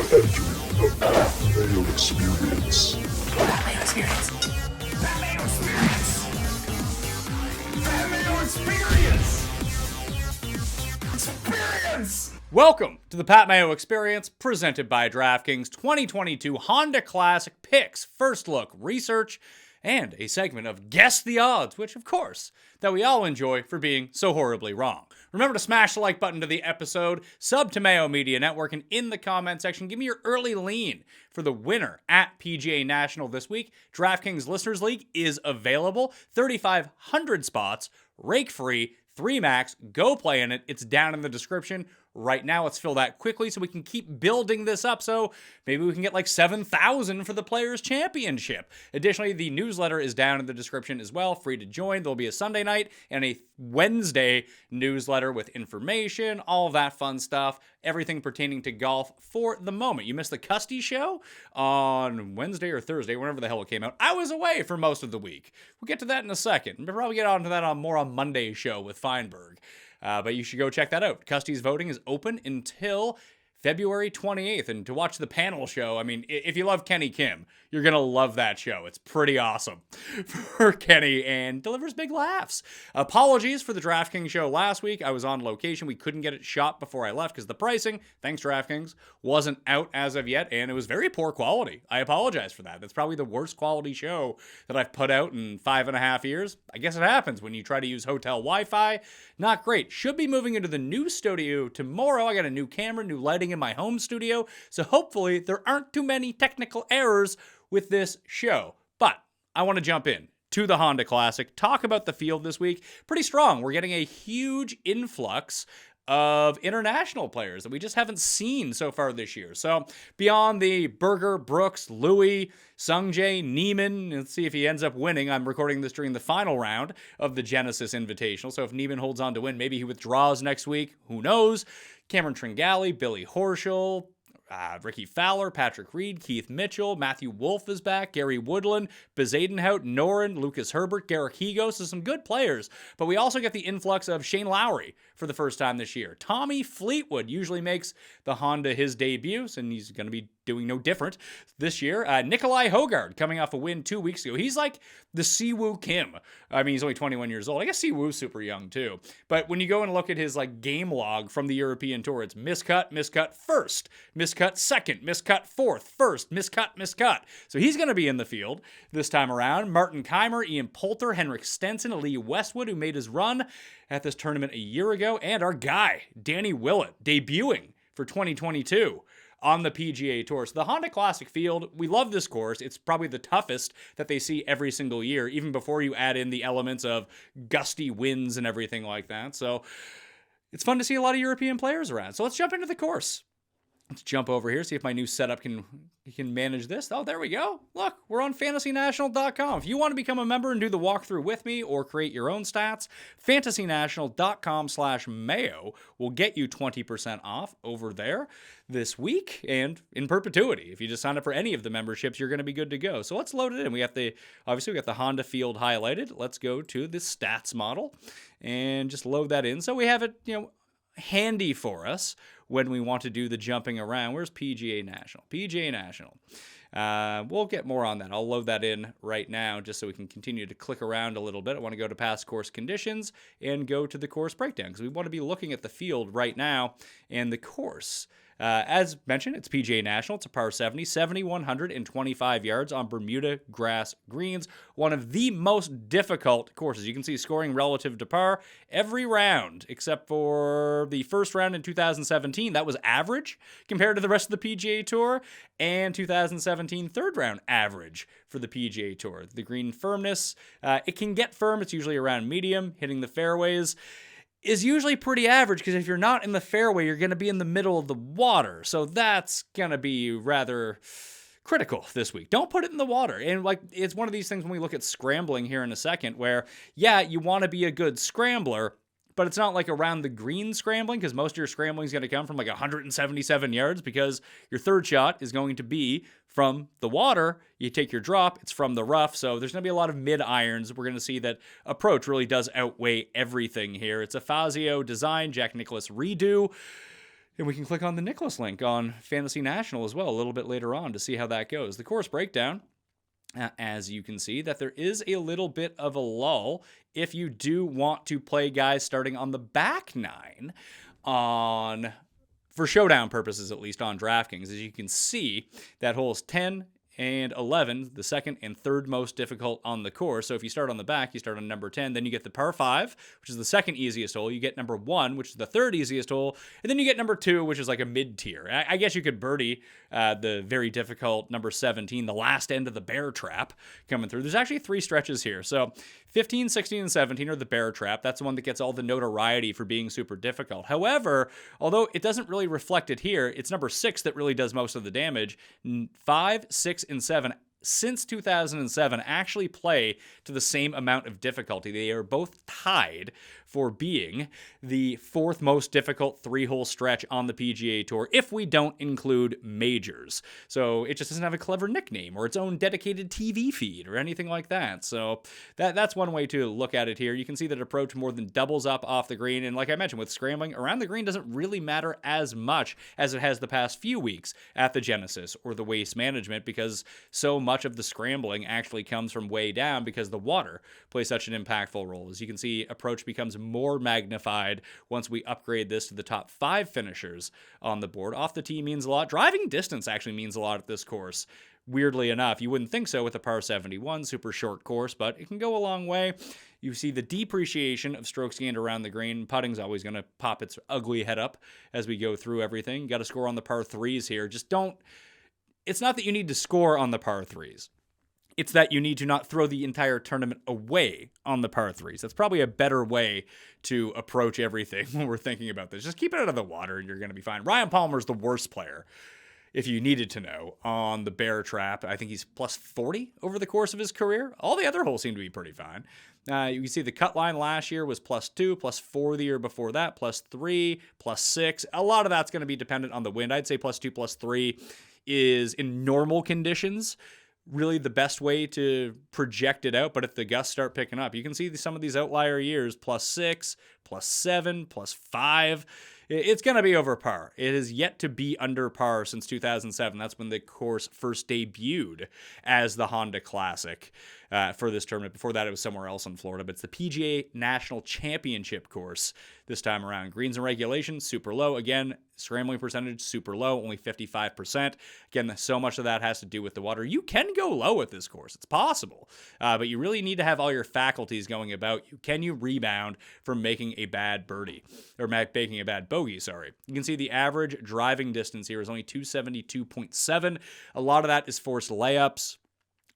entering the Mayo experience. That Mayo experience. That Mayo experience. That Mayo experience. Experience. Welcome to the Pat Mayo Experience, presented by DraftKings 2022 Honda Classic Picks, First Look Research, and a segment of Guess the Odds, which, of course, that we all enjoy for being so horribly wrong. Remember to smash the like button to the episode, sub to Mayo Media Network, and in the comment section, give me your early lean for the winner at PGA National this week. DraftKings Listeners League is available, 3,500 spots, rake-free, 3 max, go play in it. It's down in the description. Right now, let's fill that quickly so we can keep building this up. So maybe we can get like 7,000 for the Players' Championship. Additionally, the newsletter is down in the description as well. Free to join. There'll be a Sunday night and a Wednesday newsletter with information, all of that fun stuff, everything pertaining to golf for the moment. You missed the Custy show on Wednesday or Thursday, whenever the hell it came out. I was away for most of the week. We'll get to that in a second. We'll probably get onto that on Monday's show with Feinberg. But you should go check that out. Custy's voting is open until February 28th. And to watch the panel show, I mean, if you love Kenny Kim, you're going to love that show. It's pretty awesome for Kenny and delivers big laughs. Apologies for the DraftKings show last week. I was on location. We couldn't get it shot before I left because the pricing, thanks DraftKings, wasn't out as of yet. And it was very poor quality. I apologize for that. That's probably the worst quality show that I've put out in 5.5 years. I guess it happens when you try to use hotel Wi-Fi. Not great. Should be moving into the new studio tomorrow. I got a new camera, new lighting in my home studio. So hopefully there aren't too many technical errors with this show. But I want to jump in to the Honda Classic, talk about the field this week. Pretty strong. We're getting a huge influx of international players that we just haven't seen so far this year. So beyond the Berger, Brooks, Louis, Sungjae, Neiman, let's see if he ends up winning. I'm recording this during the final round of the Genesis Invitational. So if Neiman holds on to win, maybe he withdraws next week. Who knows? Cameron Tringali, Billy Horschel, Ricky Fowler, Patrick Reed, Keith Mitchell, Matthew Wolf is back, Gary Woodland, Bezadenhout, Noren, Lucas Herbert, Garrick Higos. So some good players. But we also get the influx of Shane Lowry for the first time this year. Tommy Fleetwood usually makes the Honda his debut, and he's going to be doing no different this year. Nikolai Hogard coming off a win 2 weeks ago. He's like the Siwoo Kim. I mean, he's only 21 years old. I guess Siwoo's super young too. But when you go and look at his like game log from the European Tour, it's miscut, miscut first, miscut second, miscut fourth, first, miscut, miscut. So he's going to be in the field this time around. Martin Keimer, Ian Poulter, Henrik Stenson, Lee Westwood, who made his run at this tournament a year ago, and our guy, Danny Willett, debuting for 2022. On the PGA Tour. So the Honda Classic field, we love this course. It's probably the toughest that they see every single year, even before you add in the elements of gusty winds and everything like that. So it's fun to see a lot of European players around. So let's jump into the course. Let's jump over here, see if my new setup can manage this. Oh, there we go. Look, we're on fantasynational.com. If you want to become a member and do the walkthrough with me or create your own stats, fantasynational.com/Mayo will get you 20% off over there this week and in perpetuity. If you just sign up for any of the memberships, you're going to be good to go. So let's load it in. We got the Honda field highlighted. Let's go to the stats model and just load that in. So we have it, handy for us when we want to do the jumping around. Where's PGA National? PGA National. We'll get more on that. I'll load that in right now just so we can continue to click around a little bit. I want to go to past course conditions and go to the course breakdown because we want to be looking at the field right now and the course. As mentioned, it's PGA National. It's a par 70, 7,125 yards on Bermuda grass greens. One of the most difficult courses. You can see scoring relative to par every round, except for the first round in 2017. That was average compared to the rest of the PGA Tour, and 2017 third round average for the PGA Tour. The green firmness, it can get firm. It's usually around medium, hitting the fairways is usually pretty average because if you're not in the fairway, you're going to be in the middle of the water. So that's going to be rather critical this week. Don't put it in the water. And it's one of these things when we look at scrambling here in a second where, yeah, you want to be a good scrambler, but it's not like around the green scrambling because most of your scrambling is going to come from like 177 yards because your third shot is going to be from the water. You take your drop, it's from the rough. So there's going to be a lot of mid irons. We're going to see that approach really does outweigh everything here. It's a Fazio design, Jack Nicklaus redo. And we can click on the Nicklaus link on Fantasy National as well a little bit later on to see how that goes. The course breakdown, as you can see, that there is a little bit of a lull if you do want to play guys starting on the back nine for showdown purposes, at least on DraftKings. As you can see, that holes 10 and 11, the second and third most difficult on the course. So if you start on the back, you start on number 10, then you get the par 5, which is the second easiest hole. You get number 1, which is the third easiest hole, and then you get number 2, which is like a mid-tier. I guess you could birdie the very difficult number 17, the last end of the bear trap coming through. There's actually 3 stretches here. So 15, 16, and 17 are the bear trap. That's the one that gets all the notoriety for being super difficult. However, although it doesn't really reflect it here, it's number 6 that really does most of the damage. 5, 6, and 7 since 2007 actually play to the same amount of difficulty. They are both tied for being the 4th most difficult 3-hole stretch on the PGA Tour if we don't include majors. So it just doesn't have a clever nickname or its own dedicated TV feed or anything like that. So that's one way to look at it here. You can see that approach more than doubles up off the green. And like I mentioned, with scrambling, around the green doesn't really matter as much as it has the past few weeks at the Genesis or the Waste Management, because so much of the scrambling actually comes from way down because the water plays such an impactful role. As you can see, approach becomes more magnified once we upgrade this to the top 5 finishers on the board. Off the tee means a lot. Driving distance actually means a lot at this course. Weirdly enough, you wouldn't think so with a par 71, super short course, but it can go a long way. You see the depreciation of strokes gained around the green. Putting's always going to pop its ugly head up as we go through everything. You got to score on the par 3s here. Just don't. It's not that you need to score on the par 3s. It's that you need to not throw the entire tournament away on the par 3s. That's probably a better way to approach everything when we're thinking about this. Just keep it out of the water and you're going to be fine. Ryan Palmer's the worst player, if you needed to know, on the bear trap. I think he's plus 40 over the course of his career. All the other holes seem to be pretty fine. You can see the cut line last year was plus 2, plus 4 the year before that, plus 3, plus 6. A lot of that's going to be dependent on the wind. I'd say plus 2, plus 3 is, in normal conditions, really the best way to project it out. But if the gusts start picking up, you can see some of these outlier years, plus 6, plus 7, plus 5. It's going to be over par. It has yet to be under par since 2007. That's when the course first debuted as the Honda Classic for this tournament. Before that, it was somewhere else in Florida, but it's the PGA National Championship course this time around. Greens and regulation, super low. Again, scrambling percentage, super low, only 55%. Again, so much of that has to do with the water. You can go low at this course. It's possible, but you really need to have all your faculties going about you. Can you rebound from making a bad birdie or making a bad bogey? Sorry. You can see the average driving distance here is only 272.7. A lot of that is forced layups,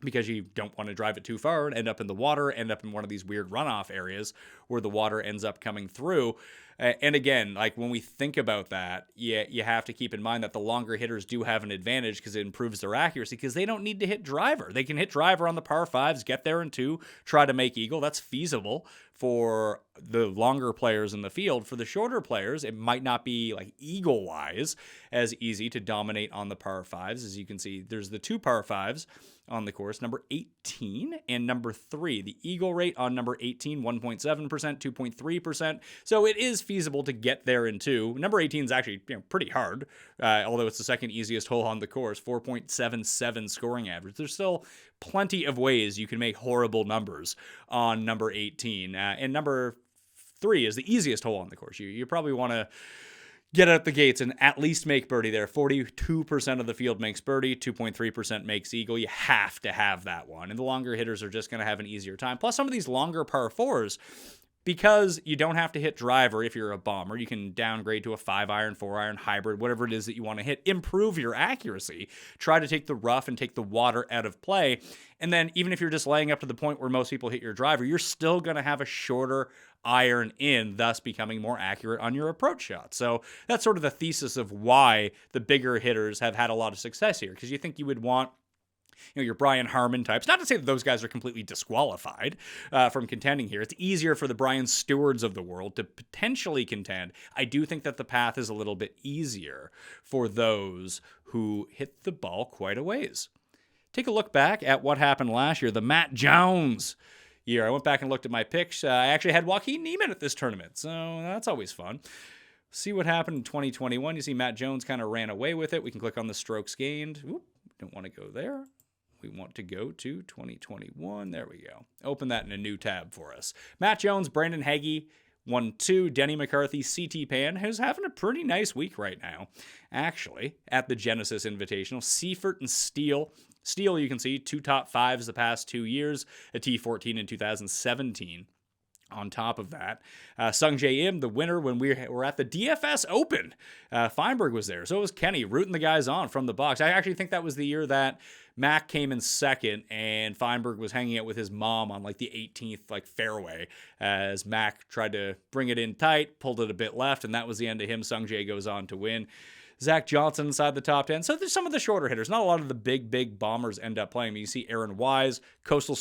because you don't want to drive it too far and end up in the water, end up in one of these weird runoff areas where the water ends up coming through. And again, like when we think about that, you have to keep in mind that the longer hitters do have an advantage because it improves their accuracy, because they don't need to hit driver. They can hit driver on the par 5s, get there in 2, try to make eagle. That's feasible for the longer players in the field. For the shorter players, it might not be like eagle-wise as easy to dominate on the par 5s. As you can see, there's the 2 par 5s on the course, number 18 and number 3. The eagle rate on number 18, 1.7%, 2.3%. So it is feasible to get there in 2. Number 18 is actually pretty hard, although it's the second easiest hole on the course, 4.77 scoring average. There's still plenty of ways you can make horrible numbers on number 18. And number 3 is the easiest hole on the course. You probably want to get out the gates and at least make birdie there. 42% of the field makes birdie, 2.3% makes eagle. You have to have that one. And the longer hitters are just going to have an easier time. Plus, some of these longer par 4s, because you don't have to hit driver if you're a bomber, you can downgrade to a 5-iron, 4-iron, hybrid, whatever it is that you want to hit. Improve your accuracy. Try to take the rough and take the water out of play. And then even if you're just laying up to the point where most people hit your driver, you're still going to have a shorter iron in, thus becoming more accurate on your approach shot. So that's sort of the thesis of why the bigger hitters have had a lot of success here, because you think you would want your Brian Harmon types. Not to say that those guys are completely disqualified from contending here. It's easier for the Brian Stewarts of the world to potentially contend. I do think that the path is a little bit easier for those who hit the ball quite a ways. Take a look back at what happened last year, the Matt Jones year. I went back and looked at my picks. I actually had Joaquin Niemann at this tournament, so that's always fun. See what happened in 2021. You see Matt Jones kind of ran away with it. We can click on the strokes gained. Oop, don't want to go there. We want to go to 2021. There we go. Open that in a new tab for us. Matt Jones, Brandon Hagee, 1-2. Denny McCarthy, CT Pan, who's having a pretty nice week right now, actually, at the Genesis Invitational. Seifert and Steele. Steele, you can see, 2 top 5s the past 2 years, a T14 in 2017. On top of that, Sung Jae Im, the winner when we were at the DFS Open. Feinberg was there. So was Kenny, rooting the guys on from the box. I actually think that was the year that Mac came in second and Feinberg was hanging out with his mom on like the 18th fairway as Mac tried to bring it in tight, pulled it a bit left, and that was the end of him. Sung Jae goes on to win. Zach Johnson inside the top 10. So there's some of the shorter hitters. Not a lot of the big bombers end up playing. You see Aaron Wise, Coastal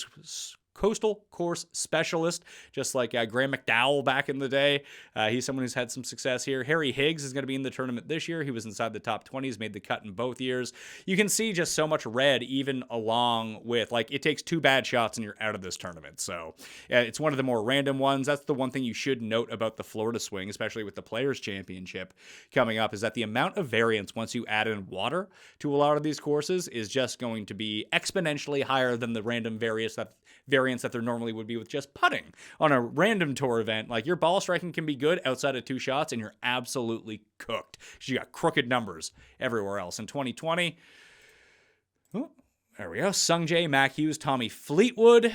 Course Specialist, just like Graham McDowell back in the day. He's someone who's had some success here. Harry Higgs is going to be in the tournament this year. He was inside the top 20s, made the cut in both years. You can see just so much red, even along with, it takes 2 bad shots and you're out of this tournament. So it's one of the more random ones. That's the one thing you should note about the Florida swing, especially with the Players' Championship coming up, is that the amount of variance once you add in water to a lot of these courses is just going to be exponentially higher than the random variance that there normally would be with just putting on a random tour event. Your ball striking can be good outside of 2 shots and you're absolutely cooked because you got crooked numbers everywhere else. In 2020, there we go. Sung Jae, Mac Hughes, Tommy Fleetwood.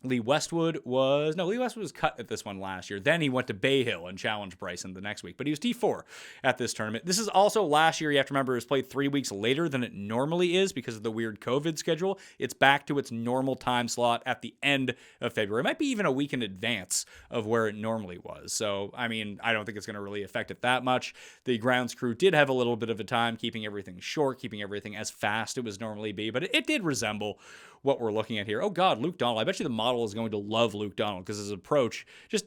Lee Westwood was cut at this one last year. Then he went to Bay Hill and challenged Bryson the next week. But he was T4 at this tournament. This is also last year. You have to remember it was played 3 weeks later than it normally is because of the weird COVID schedule. It's back to its normal time slot at the end of February. It might be even a week in advance of where it normally was. So, I don't think it's going to really affect it that much. The grounds crew did have a little bit of a time keeping everything short, keeping everything as fast it was normally be. But it did resemble what we're looking at here. Oh God, Luke Donald. I bet you the model is going to love Luke Donald because his approach. Just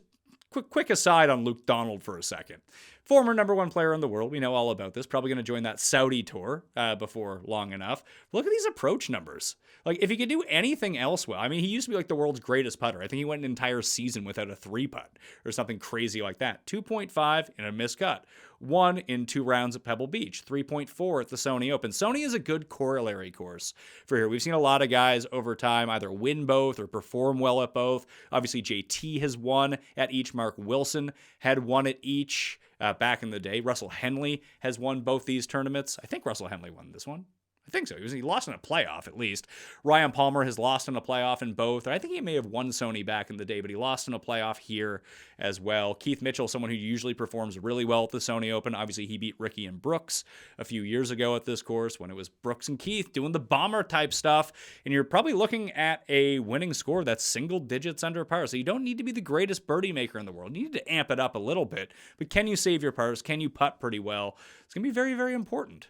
quick aside on Luke Donald for a second. Former #1 player in the world. We know all about this. Probably going to join that Saudi tour before long enough. Look at these approach numbers. If he could do anything else well. He used to be the world's greatest putter. I think he went an entire season without a 3-putt or something crazy like that. 2.5 in a miscut. 1 in 2 rounds at Pebble Beach. 3.4 at the Sony Open. Sony is a good corollary course for here. We've seen a lot of guys over time either win both or perform well at both. Obviously, JT has won at each. Mark Wilson had won at each back in the day. Russell Henley has won both these tournaments. I think Russell Henley won this one. I think so. He lost in a playoff, at least. Ryan Palmer has lost in a playoff in both. I think he may have won Sony back in the day, but he lost in a playoff here as well. Keith Mitchell, someone who usually performs really well at the Sony Open. Obviously, he beat Ricky and Brooks a few years ago at this course when it was Brooks and Keith doing the bomber-type stuff. And you're probably looking at a winning score that's single digits under par. So you don't need to be the greatest birdie maker in the world. You need to amp it up a little bit. But can you save your pars? Can you putt pretty well? It's going to be very, very important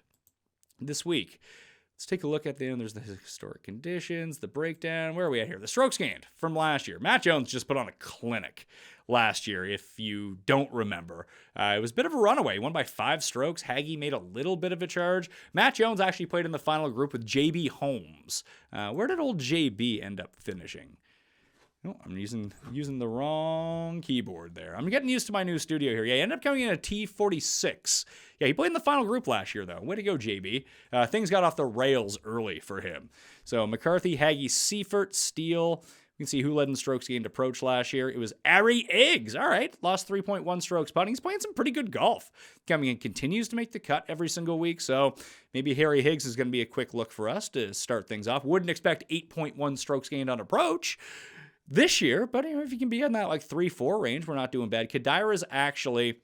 this week. Let's take a look at there's the historic conditions, the breakdown. Where are we at here? The strokes gained from last year. Matt Jones just put on a clinic last year, if you don't remember. It was a bit of a runaway. He won by 5 strokes. Hagee made a little bit of a charge. Matt Jones actually played in the final group with JB Holmes. Where did old JB end up finishing? Oh, I'm using the wrong keyboard there. I'm getting used to my new studio here. Yeah, he ended up coming in at T46. Yeah, he played in the final group last year, though. Way to go, JB. Things got off the rails early for him. So McCarthy, Hagee, Seifert, Steele. You can see who led in strokes gained approach last year. It was Ari Iggs. All right, lost 3.1 strokes putting. He's playing some pretty good golf. Coming in, continues to make the cut every single week. So maybe Harry Higgs is going to be a quick look for us to start things off. Wouldn't expect 8.1 strokes gained on approach this year, but if you can be in that 3-4 range, we're not doing bad. Kadira is actually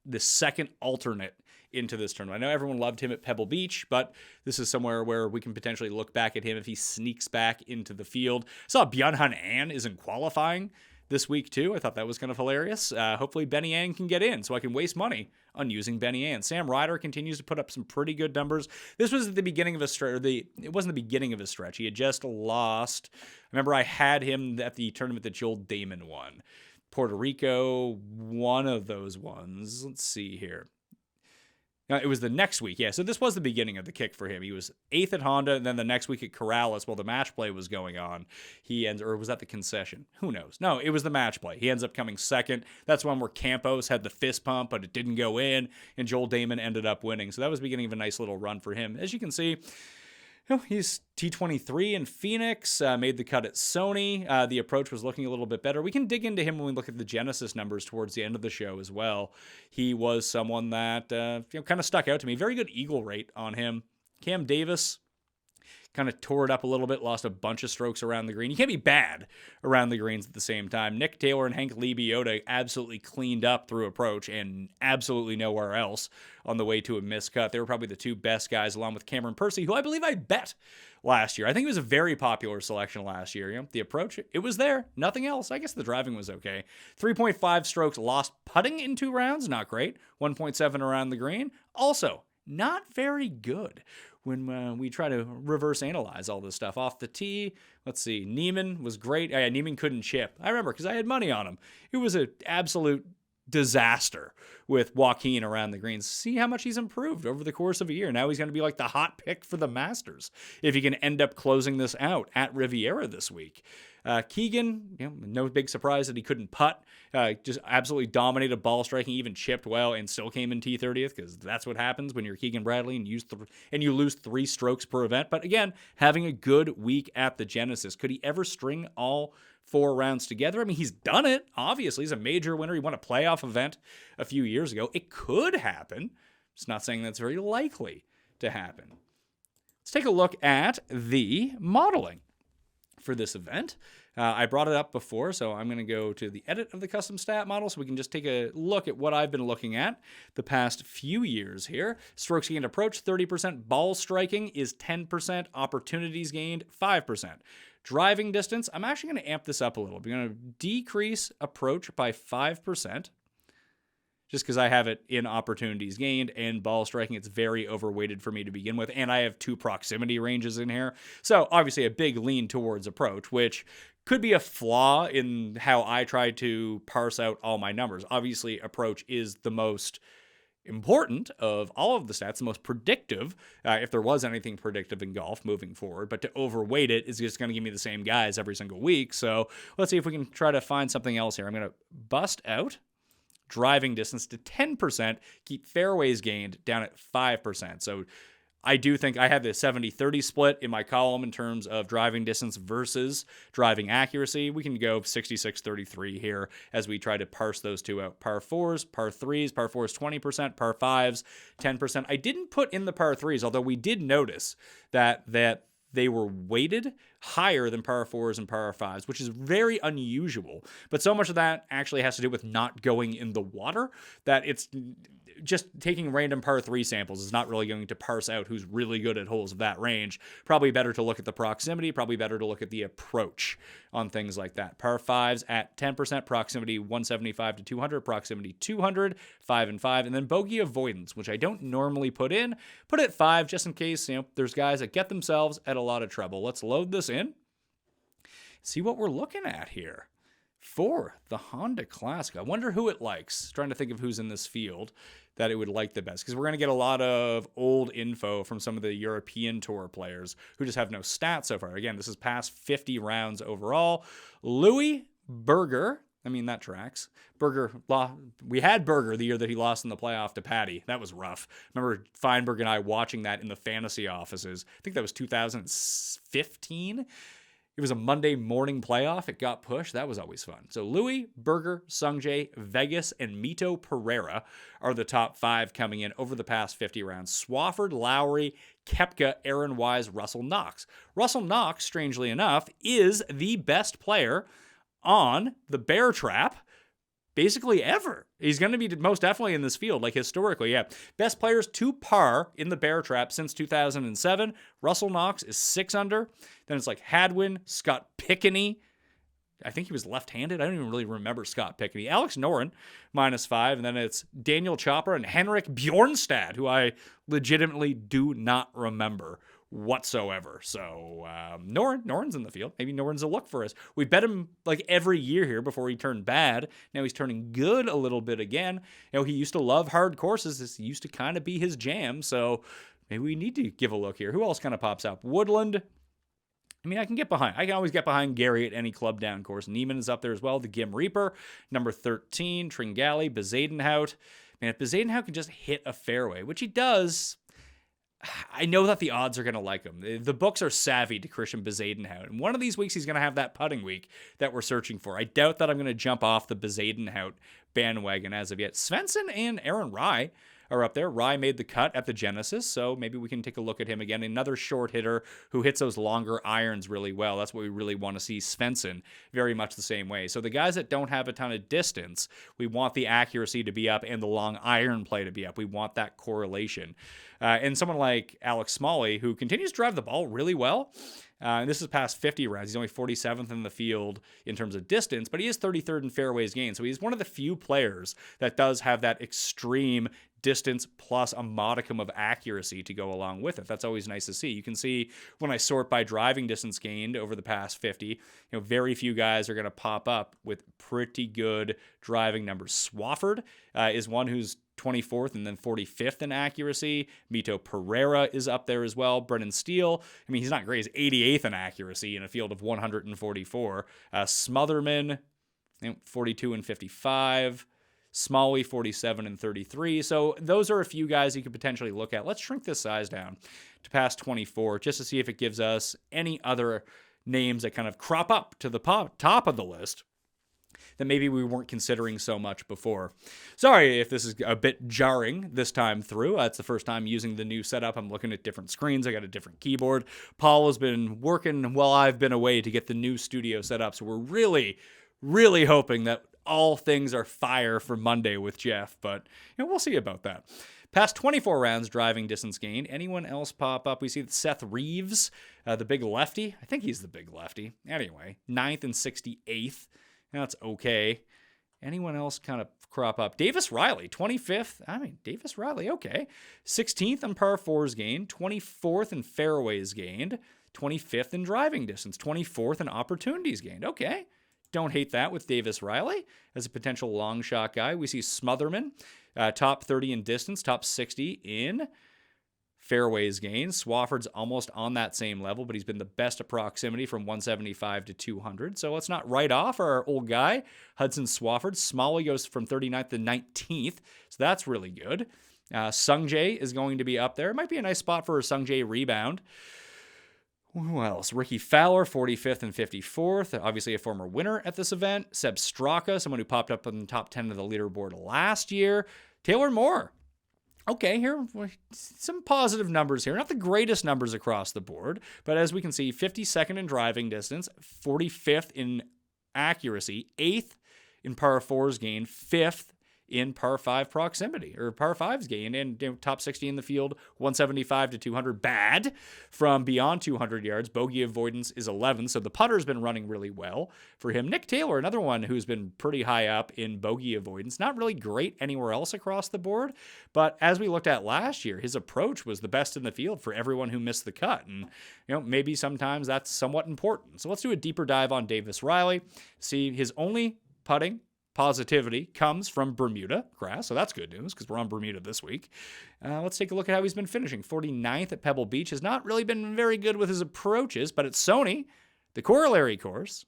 the second alternate into this tournament. I know everyone loved him at Pebble Beach, but this is somewhere where we can potentially look back at him if he sneaks back into the field. Saw Byung-Hun An is in qualifying this week too. I thought that was kind of hilarious. Hopefully Benny Ang can get in so I can waste money on using Benny Ang. Sam Ryder continues to put up some pretty good numbers. This was at the beginning of a stretch. It wasn't the beginning of a stretch. He had just lost. Remember, I had him at the tournament that Joel Damon won. Puerto Rico, one of those ones. Let's see here. It was the next week. Yeah, so this was the beginning of the kick for him. He was 8th at Honda, and then the next week at Corrales while the match play was going on. He ends, or was that the concession? Who knows? No, it was the match play. He ends up coming second. That's one where Campos had the fist pump, but it didn't go in, and Joel Damon ended up winning. So that was the beginning of a nice little run for him. As you can see, he's T23 in Phoenix, made the cut at Sony. The approach was looking a little bit better. We can dig into him when we look at the Genesis numbers towards the end of the show as well. He was someone that kind of stuck out to me. Very good eagle rate on him. Cam Davis kind of tore it up a little bit, lost a bunch of strokes around the green. You can't be bad around the greens at the same time. Nick Taylor and Hank Lebioda absolutely cleaned up through approach and absolutely nowhere else on the way to a miscut. They were probably the two best guys, along with Cameron Percy, who I believe I bet last year. I think it was a very popular selection last year. The approach, it was there. Nothing else. I guess the driving was okay. 3.5 strokes lost putting in 2 rounds. Not great. 1.7 around the green. Also, not very good when we try to reverse analyze all this stuff. Off the tee, let's see, Neiman was great. Yeah, Neiman couldn't chip. I remember because I had money on him. It was an absolute disaster with Joaquin around the greens. See how much he's improved over the course of a year. Now he's going to be like the hot pick for the Masters if he can end up closing this out at Riviera this week. Keegan, no big surprise that he couldn't putt. Just absolutely dominated ball striking, even chipped well, and still came in T30th because that's what happens when you're Keegan Bradley and you lose 3 strokes per event. But again, having a good week at the Genesis. Could he ever string all 4 rounds together? I mean, he's done it. Obviously, he's a major winner. He won a playoff event a few years ago. It could happen. Just not saying that's very likely to happen. Let's take a look at the modeling for this event. I brought it up before, so I'm going to go to the edit of the custom stat model so we can just take a look at what I've been looking at the past few years here. Strokes gained approach, 30%. Ball striking is 10%. Opportunities gained, 5%. Driving distance, I'm actually going to amp this up a little. I'm going to decrease approach by 5%. Just because I have it in opportunities gained and ball striking, it's very overweighted for me to begin with. And I have 2 proximity ranges in here. So obviously a big lean towards approach, which could be a flaw in how I try to parse out all my numbers. Obviously, approach is the most important of all of the stats, the most predictive, if there was anything predictive in golf moving forward. But to overweight it is just going to give me the same guys every single week. So let's see if we can try to find something else here. I'm going to bust out driving distance to 10%, keep fairways gained down at 5%. So I do think I have the 70-30 split in my column in terms of driving distance versus driving accuracy. We can go 66-33 here as we try to parse those two out. Par 4s, par 3s, par 4s 20%, par 5s 10%. I didn't put in the par 3s, although we did notice that they were weighted higher than par 4s and par 5s, which is very unusual. But so much of that actually has to do with not going in the water that it's just taking random par 3 samples is not really going to parse out who's really good at holes of that range. Probably better to look at the proximity, probably better to look at the approach on things like that. Par 5s at 10%, proximity 175 to 200, proximity 200, 5 and 5, and then bogey avoidance, which I don't normally put in. Put it at 5 just in case, there's guys that get themselves at a lot of trouble. Let's load this in. See what we're looking at here for the Honda Classic. I wonder who it likes. Trying to think of who's in this field that it would like the best, because we're going to get a lot of old info from some of the European Tour players who just have no stats so far. Again, this is past 50 rounds overall. Louis Berger, that tracks. Berger, we had Berger the year that he lost in the playoff to Patty. That was rough. Remember Feinberg and I watching that in the fantasy offices. I think that was 2015. It was a Monday morning playoff. It got pushed. That was always fun. So Louis, Berger, Sungjae, Vegas, and Mito Pereira are the top 5 coming in over the past 50 rounds. Swafford, Lowry, Koepka, Aaron Wise, Russell Knox. Russell Knox, strangely enough, is the best player on the Bear Trap basically ever. He's going to be most definitely in this field, like historically, yeah. Best players to par in the Bear Trap since 2007. Russell Knox is 6 under. Then it's like Hadwin, Scott Pickney. I think he was left-handed. I don't even really remember Scott Pickney. Alex Noren, -5. And then it's Daniel Chopper and Henrik Bjornstad, who I legitimately do not remember whatsoever. So Noren's in the field. Maybe Noren's a look for us. We bet him like every year here before he turned bad. Now he's turning good a little bit again. He used to love hard courses. This used to kind of be his jam. So maybe we need to give a look here. Who else kind of pops up? Woodland. I mean, I can always get behind Gary at any club down course. Neiman is up there as well. The Gim Reaper, number 13, Tringali, Bezadenhout. Man, if Bezadenhout can just hit a fairway, which he does, I know that the odds are going to like him. The books are savvy to Christian Bezadenhout. And one of these weeks, he's going to have that putting week that we're searching for. I doubt that I'm going to jump off the Bezadenhout bandwagon as of yet. Svensson and Aaron Rye are up there. Rye made the cut at the Genesis, so maybe we can take a look at him again. Another short hitter who hits those longer irons really well. That's what we really want to see. Svensson, very much the same way. So the guys that don't have a ton of distance, we want the accuracy to be up and the long iron play to be up. We want that correlation. And someone like Alex Smalley, who continues to drive the ball really well. And this is past 50 rounds. He's only 47th in the field in terms of distance, but he is 33rd in fairways gained. So he's one of the few players that does have that extreme distance plus a modicum of accuracy to go along with it. That's always nice to see. You can see when I sort by driving distance gained over the past 50, very few guys are going to pop up with pretty good driving numbers. Swafford is one who's 24th and then 45th in accuracy. Mito Pereira is up there as well. Brennan Steele, I mean, he's not great. He's 88th in accuracy in a field of 144. Smotherman, 42 and 55. Smalley, 47 and 33. So those are a few guys you could potentially look at. Let's shrink this size down to past 24 just to see if it gives us any other names that kind of crop up to the top of the list that maybe we weren't considering so much before. Sorry if this is a bit jarring this time through. It's the first time using the new setup. I'm looking at different screens. I got a different keyboard. Paul has been working while I've been away to get the new studio set up. So we're really, really hoping that all things are fire for Monday with Jeff, but we'll see about that. Past 24 rounds driving distance gained. Anyone else pop up? We see that Seth Reeves, the big lefty. I think he's the big lefty. Anyway, 9th and 68th. That's okay. Anyone else kind of crop up? Davis Riley, 25th. I mean, Davis Riley, okay. 16th in par fours gained, 24th in fairways gained, 25th in driving distance, 24th in opportunities gained. Okay. Don't hate that with Davis Riley as a potential long shot guy. We see Smotherman, top 30 in distance, top 60 in fairways gained. Swafford's almost on that same level, but he's been the best at proximity from 175 to 200. So let's not write off our old guy, Hudson Swafford. Smalley goes from 39th to 19th, so that's really good. Sungjae is going to be up there. It might be a nice spot for a Sungjae rebound. Who else? Ricky Fowler, 45th and 54th. Obviously a former winner at this event. Seb Straka, someone who popped up in the top 10 of the leaderboard last year. Taylor Moore. Okay, here, some positive numbers here. Not the greatest numbers across the board, but as we can see, 52nd in driving distance, 45th in accuracy, 8th in par fours gained, 5th in par 5 proximity, or par 5s gained, and top 60 in the field, 175 to 200. Bad from beyond 200 yards. Bogey avoidance is 11, so the putter's been running really well for him. Nick Taylor, another one who's been pretty high up in bogey avoidance. Not really great anywhere else across the board, but as we looked at last year, his approach was the best in the field for everyone who missed the cut, and maybe sometimes that's somewhat important. So let's do a deeper dive on Davis Riley. See, his only putting positivity comes from Bermuda grass, so that's good news because we're on Bermuda this week. Let's take a look at how he's been finishing. 49th at Pebble Beach. Has not really been very good with his approaches, but at Sony, the corollary course,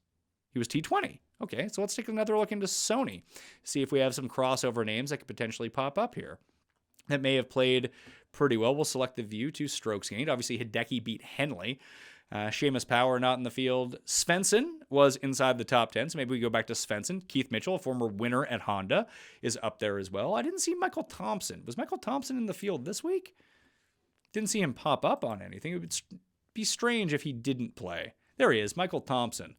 he was T20. Okay, so let's take another look into Sony. See if we have some crossover names that could potentially pop up here that may have played pretty well. We'll select the view, 2 strokes gained. Obviously, Hideki beat Henley. Seamus Power not in the field. Svensson was inside the top 10, so maybe we go back to Svensson. Keith Mitchell, a former winner at Honda, is up there as well. I didn't see Michael Thompson. Was Michael Thompson in the field this week? Didn't see him pop up on anything. It would be strange if he didn't play. There he is, Michael Thompson.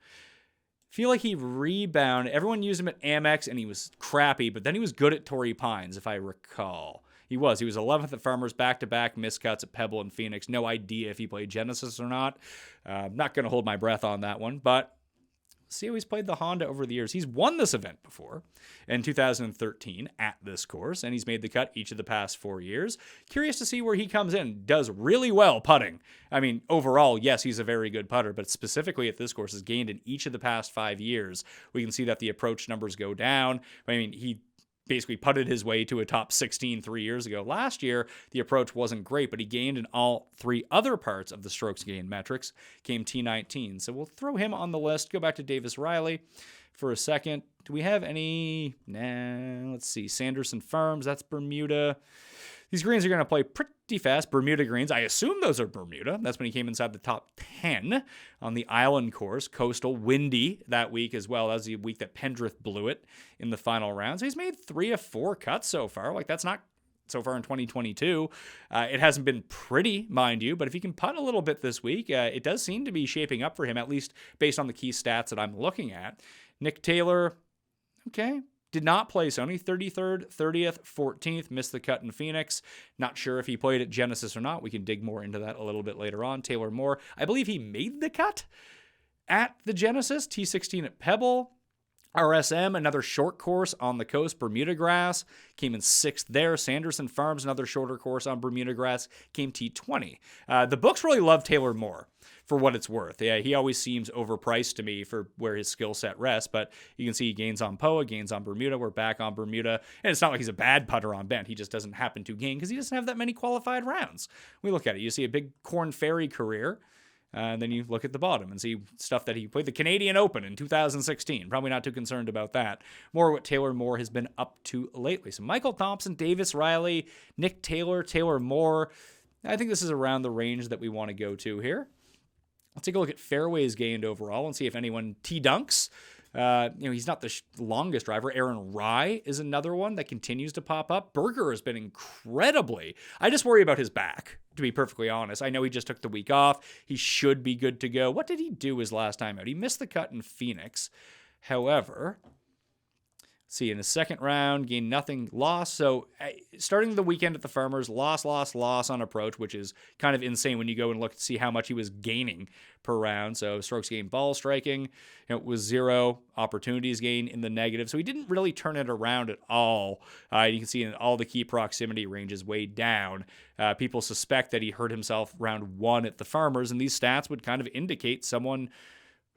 Feel like he rebounded. Everyone used him at Amex, and he was crappy, but then he was good at Torrey Pines, if I recall. He was 11th at Farmers, back-to-back miscuts at Pebble and Phoenix. No idea if he played Genesis or not. Not going to hold my breath on that one, but See how he's played the Honda over the years. He's won this event before in 2013 at this course, and he's made the cut each of the past 4 years. Curious to see where he comes in. Does really well putting. I mean, overall, yes, he's a very good putter, but specifically at this course has gained in each of the past 5 years. We can see that the approach numbers go down. I mean, he basically putted his way to a top 16 3 years ago. Last year, the approach wasn't great, but he gained in all 3 other parts of the strokes gain metrics, came T19. So we'll throw him on the list. Go back to Davis Riley for a second. Do we have any? Nah, let's see. Sanderson Farms, that's Bermuda. These greens are going to play pretty fast. Bermuda greens, I assume those are Bermuda. That's when he came inside the top 10 on the island course. Coastal, windy that week as well. That was the week that Pendrith blew it in the final round. So he's made 3 of 4 cuts so far. Like, that's not so far in 2022. It hasn't been pretty, mind you, but if he can putt a little bit this week, it does seem to be shaping up for him, at least based on the key stats that I'm looking at. Nick Taylor, okay. Did not play Sony, 33rd, 30th, 14th, missed the cut in Phoenix. Not sure if he played at Genesis or not. We can dig more into that a little bit later on. Taylor Moore, I believe he made the cut at the Genesis, T16 at Pebble. RSM, another short course on the coast, Bermuda grass, came in 6th there. Sanderson Farms, another shorter course on Bermuda grass, came T20. The books really love Taylor Moore for what it's worth. Yeah, he always seems overpriced to me for where his skill set rests, but you can see he gains on POA, gains on Bermuda. We're back on Bermuda, and it's not like he's a bad putter on bent. He just doesn't happen to gain because he doesn't have that many qualified rounds. We look at it. You see a big Corn Ferry career. And then you look at the bottom and see stuff that he played the Canadian Open in 2016. Probably not too concerned about that. More what Taylor Moore has been up to lately. So Michael Thompson, Davis Riley, Nick Taylor, Taylor Moore. I think this is around the range that we want to go to here. Let's take a look at fairways gained overall and see if anyone T-dunks. He's not the longest driver. Aaron Rye is another one that continues to pop up. Berger has been incredibly. I just worry about his back, to be perfectly honest. I know he just took the week off. He should be good to go. What did he do his last time out? He missed the cut in Phoenix. However, see, in the second round, gained nothing, lost. So starting the weekend at the Farmers, loss on approach, which is kind of insane when you go and look to see how much he was gaining per round. So strokes gained, ball striking, it was 0. Opportunities gained in the negative. So he didn't really turn it around at all. You can see in all the key proximity ranges way down. People suspect that he hurt himself round 1 at the Farmers, and these stats would kind of indicate someone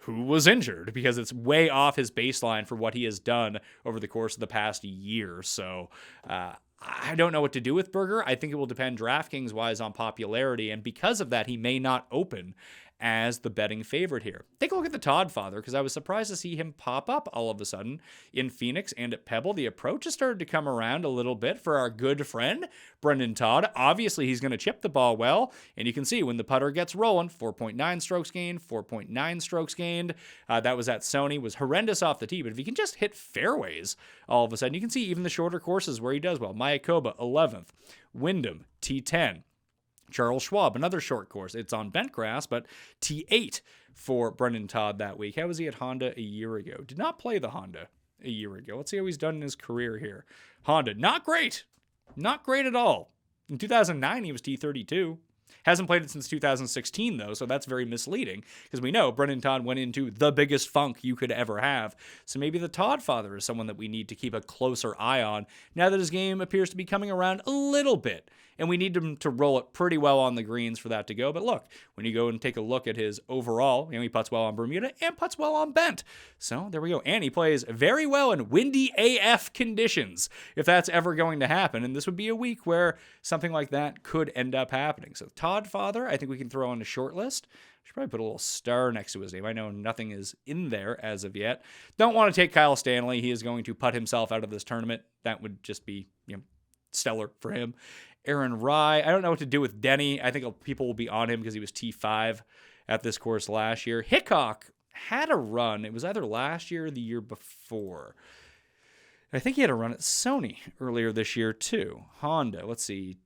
who was injured because it's way off his baseline for what he has done over the course of the past year. So I don't know what to do with Berger. I think it will depend DraftKings-wise on popularity, and because of that, he may not open as the betting favorite here. Take a look at the Todd father, because I was surprised to see him pop up all of a sudden in Phoenix and at Pebble. The approach has started to come around a little bit for our good friend, Brendan Todd. Obviously, he's going to chip the ball well, and you can see when the putter gets rolling, 4.9 strokes gained, 4.9 strokes gained. That was at Sony, was horrendous off the tee, but if he can just hit fairways all of a sudden, you can see even the shorter courses where he does well. Mayakoba, 11th. Wyndham, T10. Charles Schwab, another short course. It's on bent grass, but T8 for Brendan Todd that week. How was he at Honda a year ago? Did not play the Honda a year ago. Let's see how he's done in his career here. Honda, not great. Not great at all. In 2009, he was T32. Hasn't played it since 2016, though, so that's very misleading, because we know Brendan Todd went into the biggest funk you could ever have. So maybe the Todd father is someone that we need to keep a closer eye on now that his game appears to be coming around a little bit. And we need him to roll it pretty well on the greens for that to go. But look, when you go and take a look at his overall, he putts well on Bermuda and putts well on bent. So there we go. And he plays very well in windy AF conditions, if that's ever going to happen. And this would be a week where something like that could end up happening. So Todd father, I think we can throw on a short list. Should probably put a little star next to his name. I know nothing is in there as of yet. Don't want to take Kyle Stanley. He is going to putt himself out of this tournament. That would just be, stellar for him. Aaron Rye, I don't know what to do with Denny. I think people will be on him because he was T5 at this course last year. Hickok had a run. It was either last year or the year before. I think he had a run at Sony earlier this year too. Honda, let's see.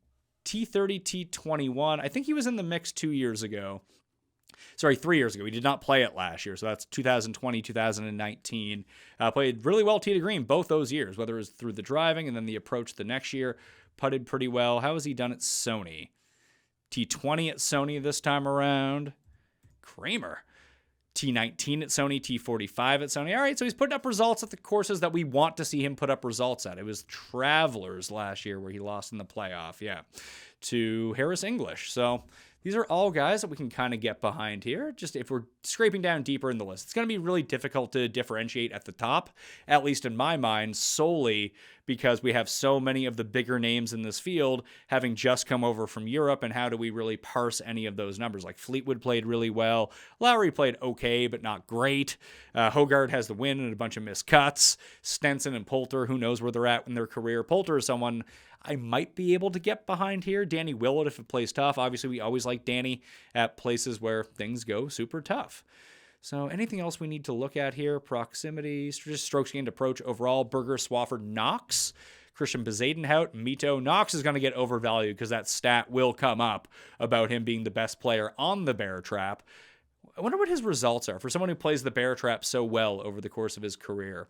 T30, T21. I think he was in the mix 2 years ago. Sorry, 3 years ago. He did not play it last year, so that's 2020, 2019. Played really well tee to green both those years, whether it was through the driving and then the approach the next year. Putted pretty well. How has he done at Sony? T20 at Sony this time around. Kramer. T19 at Sony, T45 at Sony. All right, so he's putting up results at the courses that we want to see him put up results at. It was Travelers last year where he lost in the playoff, to Harris English. So these are all guys that we can kind of get behind here, just if we're scraping down deeper in the list. It's going to be really difficult to differentiate at the top, at least in my mind, solely because we have so many of the bigger names in this field having just come over from Europe, and how do we really parse any of those numbers? Like Fleetwood played really well. Lowry played okay, but not great. Hogard has the win and a bunch of missed cuts. Stenson and Poulter, who knows where they're at in their career. Poulter is someone I might be able to get behind here. Danny Willett, if it plays tough. Obviously, we always like Danny at places where things go super tough. So anything else we need to look at here? Proximity, just strokes gained approach overall. Berger, Swafford, Knox, Christian Bezadenhout, Mito. Knox is going to get overvalued because that stat will come up about him being the best player on the bear trap. I wonder what his results are for someone who plays the bear trap so well over the course of his career.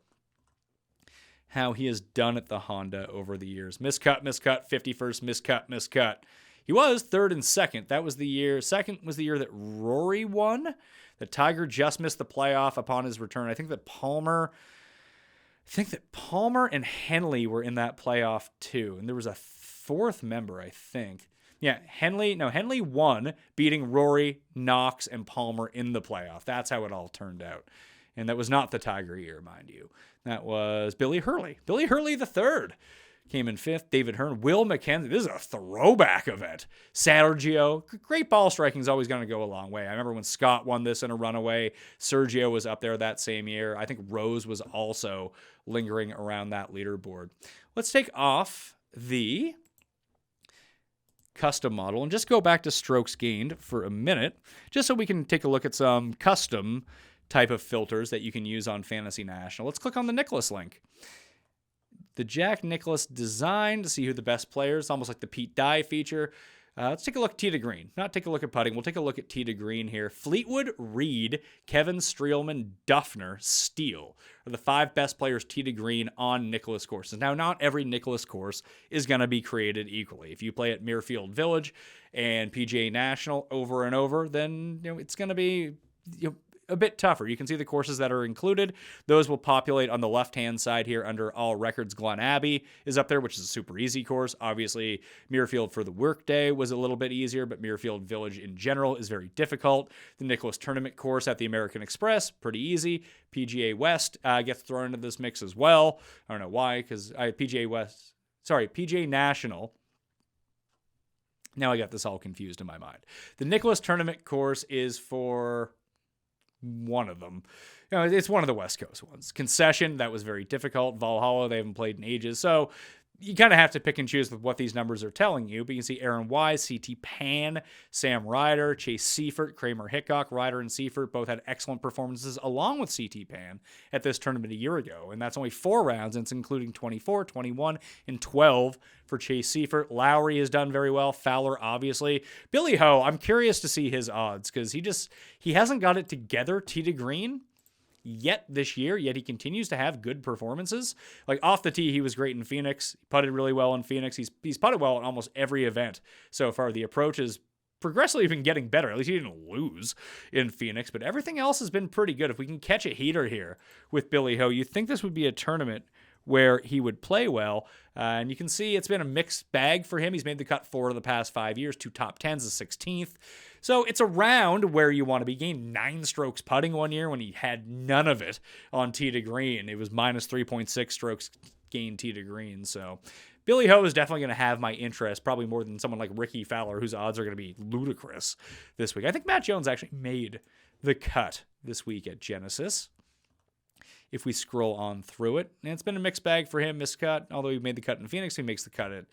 How he has done at the Honda over the years. Miscut, 51st, miscut. He was third and second. That was the year. Second was the year that Rory won. The Tiger just missed the playoff upon his return. I think that Palmer and Henley were in that playoff too. And there was a fourth member, I think. Yeah, Henley won, beating Rory, Knox, and Palmer in the playoff. That's how it all turned out. And that was not the Tiger year, mind you. That was Billy Hurley. Billy Hurley the third came in fifth. David Hearn, Will McKenzie. This is a throwback event. Sergio. Great ball striking is always going to go a long way. I remember when Scott won this in a runaway. Sergio was up there that same year. I think Rose was also lingering around that leaderboard. Let's take off the custom model and just go back to strokes gained for a minute, just so we can take a look at some custom type of filters that you can use on Fantasy National. Let's click on the Nicklaus link. The Jack Nicklaus design to see who the best players, almost like the Pete Dye feature. Let's take a look at tee to green. Not take a look at putting. We'll take a look at tee to green here. Fleetwood, Reed, Kevin Streelman, Duffner, Steele are the 5 best players tee to green on Nicklaus courses. Now, not every Nicklaus course is going to be created equally. If you play at Muirfield Village and PGA National over and over, then it's going to be a bit tougher. You can see the courses that are included. Those will populate on the left-hand side here under All Records. Glen Abbey is up there, which is a super easy course. Obviously, Muirfield for the workday was a little bit easier, but Muirfield Village in general is very difficult. The Nicklaus Tournament course at the American Express, pretty easy. PGA West gets thrown into this mix as well. I don't know why, because PGA National. Now I got this all confused in my mind. The Nicklaus Tournament course is for one of them. It's one of the West Coast ones. Concession, that was very difficult. Valhalla, they haven't played in ages. So you kind of have to pick and choose with what these numbers are telling you. But you can see Aaron Wise, CT Pan, Sam Ryder, Chase Seifert, Kramer Hickok. Ryder and Seifert both had excellent performances along with CT Pan at this tournament a year ago. And that's only 4 rounds, and it's including 24, 21, and 12 for Chase Seifert. Lowry has done very well. Fowler, obviously. Billy Ho, I'm curious to see his odds because he hasn't got it together tee to green yet this year, yet he continues to have good performances. Like off the tee, he was great in Phoenix. He putted really well in Phoenix. He's putted well in almost every event so far. The approach is progressively been getting better. At least he didn't lose in Phoenix, but everything else has been pretty good. If we can catch a heater here with Billy Ho, you think this would be a tournament where he would play well. And you can see it's been a mixed bag for him. He's made the cut 4 of the past 5 years, 2 top 10s, a 16th. So it's around where you want to be. Gained 9 strokes putting one year when he had none of it on tee to green. It was minus 3.6 strokes gained tee to green. So Billy Ho is definitely going to have my interest, probably more than someone like Ricky Fowler, whose odds are going to be ludicrous this week. I think Matt Jones actually made the cut this week at Genesis. If we scroll on through it, and it's been a mixed bag for him, miscut. Although he made the cut in Phoenix, he makes the cut at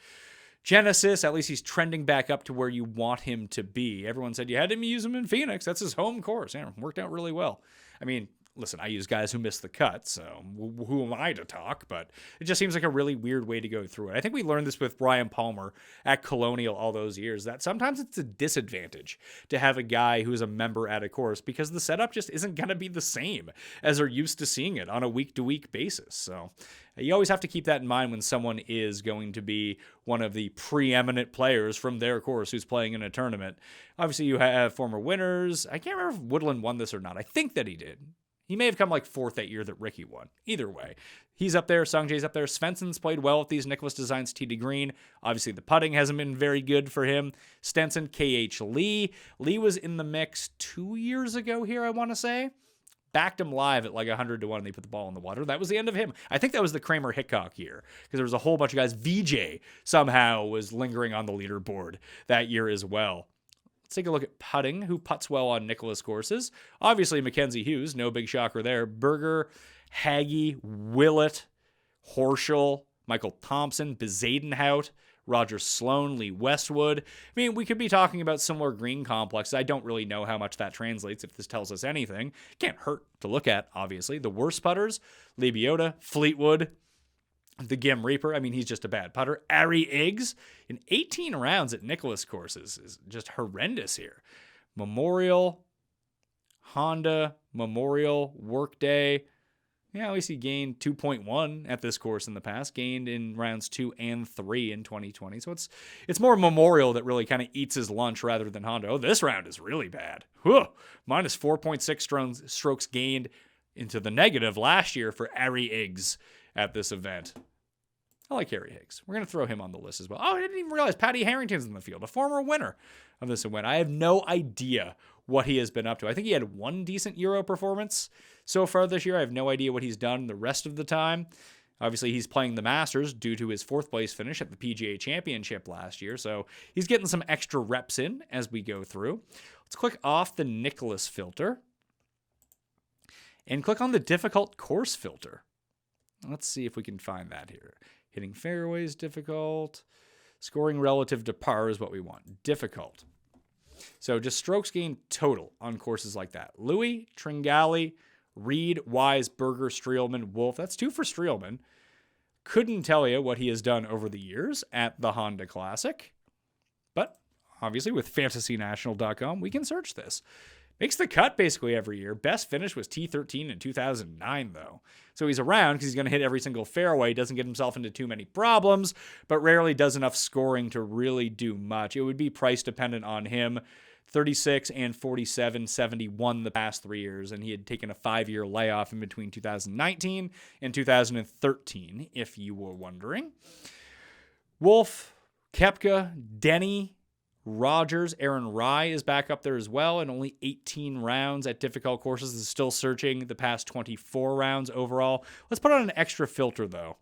Genesis. At least he's trending back up to where you want him to be. Everyone said you had to use him in Phoenix. That's his home course. Yeah, worked out really well. I mean, listen, I use guys who miss the cut, so who am I to talk? But it just seems like a really weird way to go through it. I think we learned this with Brian Palmer at Colonial all those years, that sometimes it's a disadvantage to have a guy who's a member at a course because the setup just isn't going to be the same as they're used to seeing it on a week-to-week basis. So you always have to keep that in mind when someone is going to be one of the preeminent players from their course who's playing in a tournament. Obviously, you have former winners. I can't remember if Woodland won this or not. I think that he did. He may have come like fourth that year that Ricky won. Either way, he's up there. Sungjae's up there. Svensson's played well with these Nicklaus designs. TD Green. Obviously, the putting hasn't been very good for him. Stenson, KH Lee. Lee was in the mix 2 years ago here, I want to say. Backed him live at like 100 to 1 and they put the ball in the water. That was the end of him. I think that was the Kramer Hickok year because there was a whole bunch of guys. VJ somehow was lingering on the leaderboard that year as well. Let's take a look at putting. Who puts well on Nicklaus courses? Obviously, Mackenzie Hughes. No big shocker there. Berger, Haggy, Willett, Horschel, Michael Thompson, Bezadenhout, Roger Sloan, Lee Westwood. I mean, we could be talking about similar green complexes. I don't really know how much that translates if this tells us anything. Can't hurt to look at, obviously. The worst putters, Lee Biota, Fleetwood, the Gim Reaper. I mean, he's just a bad putter. Ari Iggs in 18 rounds at Nicklaus courses is just horrendous here. Memorial, Honda, Memorial, Workday. Yeah, at least he gained 2.1 at this course in the past, gained in rounds 2 and 3 in 2020. So it's more Memorial that really kind of eats his lunch rather than Honda. Oh, this round is really bad. Whew. Minus 4.6 strokes gained into the negative last year for Ari Iggs at this event. I like Harry Higgs. We're going to throw him on the list as well. Oh, I didn't even realize Patty Harrington's in the field, a former winner of this event. I have no idea what he has been up to. I think he had one decent Euro performance so far this year. I have no idea what he's done the rest of the time. Obviously, he's playing the Masters due to his fourth place finish at the PGA Championship last year. So he's getting some extra reps in as we go through. Let's click off the Nicklaus filter and click on the difficult course filter. Let's see if we can find that here. Hitting fairways, difficult. Scoring relative to par is what we want. Difficult. So just strokes gained total on courses like that. Louis, Tringali, Reed, Wise, Berger, Streelman, Wolf. That's 2 for Streelman. Couldn't tell you what he has done over the years at the Honda Classic. But obviously with fantasynational.com, we can search this. Makes the cut basically every year. Best finish was T13 in 2009, though. So he's around because he's going to hit every single fairway. Doesn't get himself into too many problems, but rarely does enough scoring to really do much. It would be price dependent on him. 36 and 47, 71 the past 3 years, and he had taken a 5-year layoff in between 2019 and 2013, if you were wondering. Wolf, Koepka, Denny, Rogers, Aaron Rye is back up there as well, and only 18 rounds at difficult courses. Is still searching the past 24 rounds overall. Let's put on an extra filter, though.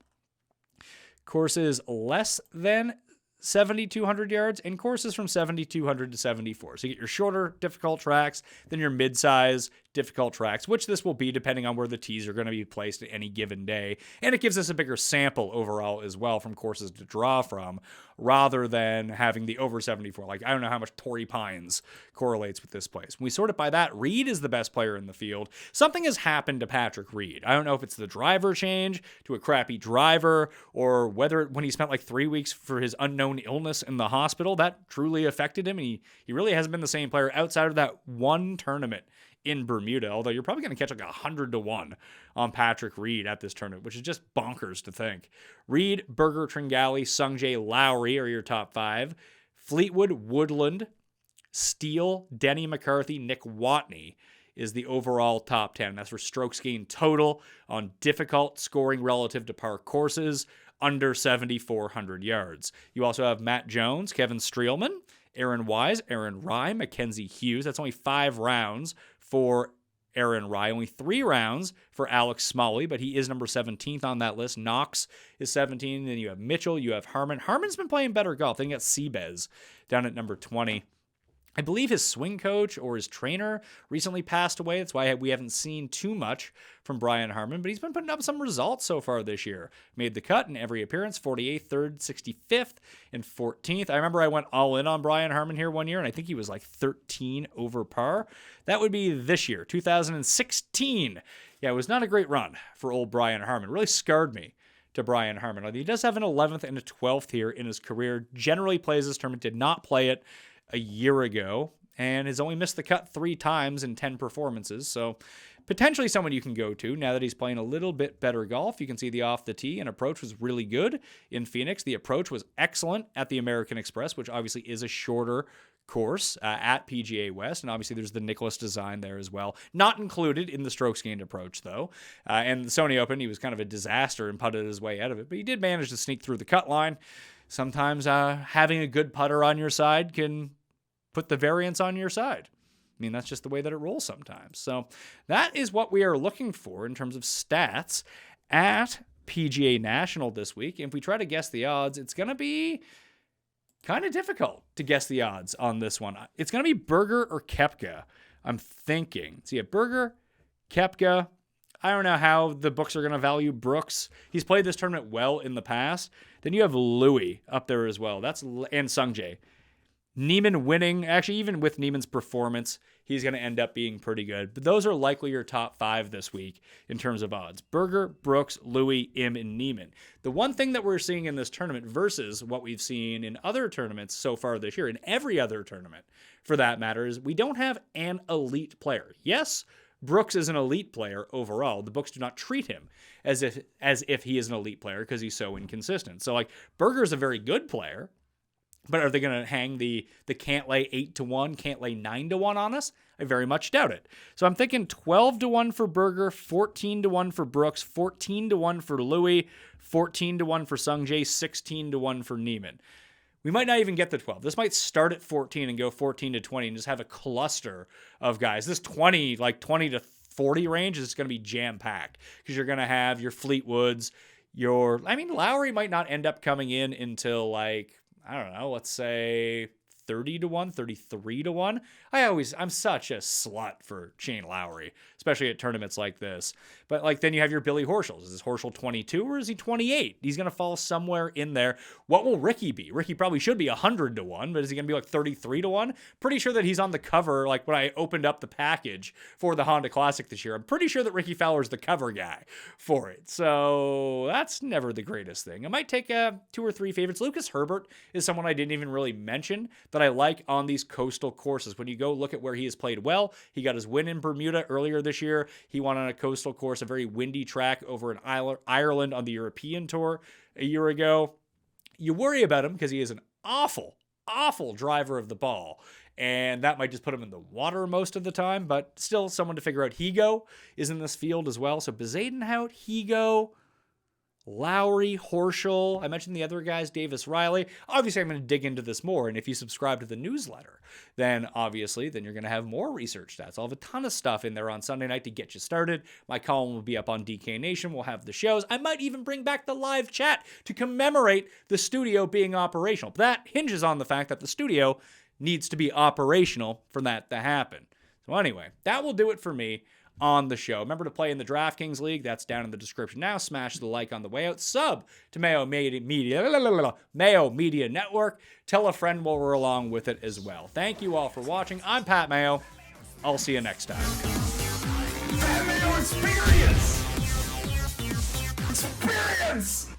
Courses less than 7,200 yards and courses from 7,200 to 74. So you get your shorter, difficult tracks, then your mid-size, difficult tracks, which this will be depending on where the tees are going to be placed at any given day. And it gives us a bigger sample overall as well from courses to draw from, rather than having the over 74. Like, I don't know how much Torrey Pines correlates with this place. When we sort it by that, Reed is the best player in the field. Something has happened to Patrick Reed. I don't know if it's the driver change to a crappy driver, or whether when he spent like 3 weeks for his unknown illness in the hospital, that truly affected him. And he really hasn't been the same player outside of that one tournament in Bermuda, although you're probably going to catch like 100 to 1 on Patrick Reed at this tournament, which is just bonkers to think. Reed, Berger, Tringali, Sungjae, Lowry are your top 5. Fleetwood, Woodland, Steele, Denny McCarthy, Nick Watney is the overall top 10. That's for strokes gained total on difficult scoring relative to par courses under 7,400 yards. You also have Matt Jones, Kevin Streelman, Aaron Wise, Aaron Rye, Mackenzie Hughes. That's only 5 rounds for Aaron Rye. Only 3 rounds for Alex Smalley, but he is number 17th on that list. Knox is 17. Then you have Mitchell. You have Harman. Harman's been playing better golf. Then you got Seabez down at number 20. I believe his swing coach or his trainer recently passed away. That's why we haven't seen too much from Brian Harman, but he's been putting up some results so far this year. Made the cut in every appearance, 48th, 3rd, 65th, and 14th. I remember I went all in on Brian Harman here one year, and I think he was like 13 over par. That would be this year, 2016. Yeah, it was not a great run for old Brian Harman. Really scarred me to Brian Harman. He does have an 11th and a 12th here in his career. Generally plays this tournament, did not play it a year ago, and has only missed the cut 3 times in 10 performances. So potentially someone you can go to now that he's playing a little bit better golf. You can see the off the tee and approach was really good in Phoenix. The approach was excellent at the American Express, which obviously is a shorter course at PGA West, and obviously there's the Nicklaus design there as well. Not included in the strokes gained approach, though. And the Sony Open, he was kind of a disaster and putted his way out of it, but he did manage to sneak through the cut line. Sometimes having a good putter on your side can put the variance on your side. I mean, that's just the way that it rolls sometimes. So that is what we are looking for in terms of stats at PGA National this week. If we try to guess the odds, it's going to be kind of difficult to guess the odds on this one. It's going to be Berger or Koepka, I'm thinking. So yeah, Berger, Koepka. I don't know how the books are going to value Brooks. He's played this tournament well in the past. Then you have Louis up there as well. And Sungjae. Neiman winning, actually, even with Neiman's performance, he's going to end up being pretty good. But those are likely your top 5 this week in terms of odds. Berger, Brooks, Louis, Im, and Neiman. The one thing that we're seeing in this tournament versus what we've seen in other tournaments so far this year, in every other tournament for that matter, is we don't have an elite player. Yes, Brooks is an elite player overall. The books do not treat him as if he is an elite player because he's so inconsistent. So like Berger's a very good player. But are they going to hang the can't lay 8-1, can't lay 9-1 on us? I very much doubt it. So I'm thinking 12-1 for Berger, 14-1 for Brooks, 14-1 for Louis, 14-1 for Sungjae, 16-1 for Neiman. We might not even get the 12. This might start at 14 and go 14-20 and just have a cluster of guys. This 20 to 40 range is going to be jam-packed because you're going to have your Fleetwoods, Lowry might not end up coming in until I don't know, let's say 30-1, 33-1. I'm such a slut for Shane Lowry, especially at tournaments like this. But then you have your Billy Horschel. Is this Horschel 22 or is he 28? He's going to fall somewhere in there. What will Ricky be? Ricky probably should be 100-1, but is he going to be 33-1? Pretty sure that he's on the cover, when I opened up the package for the Honda Classic this year. I'm pretty sure that Ricky Fowler's the cover guy for it. So that's never the greatest thing. I might take 2 or 3 favorites. Lucas Herbert is someone I didn't even really mention that I like on these coastal courses. When you go look at where he has played well, he got his win in Bermuda earlier this year. He won on a coastal course, a very windy track over in Ireland on the European Tour a year ago. You worry about him because he is an awful driver of the ball. And that might just put him in the water most of the time, but still someone to figure out. Higo is in this field as well. So Bezadenhout, Higo, Lowry, Horschel. I mentioned the other guys, Davis Riley. Obviously, I'm going to dig into this more. And if you subscribe to the newsletter, then you're going to have more research stats. I'll have a ton of stuff in there on Sunday night to get you started. My column will be up on DK Nation. We'll have the shows. I might even bring back the live chat to commemorate the studio being operational. But that hinges on the fact that the studio needs to be operational for that to happen. So anyway, that will do it for me on the show. Remember to play in the DraftKings League. That's down in the description now. Smash the like on the way out. Sub to Mayo Media Network. Tell a friend while we're along with it as well. Thank you all for watching. I'm Pat Mayo. I'll see you next time. Pat Mayo Experience! Experience!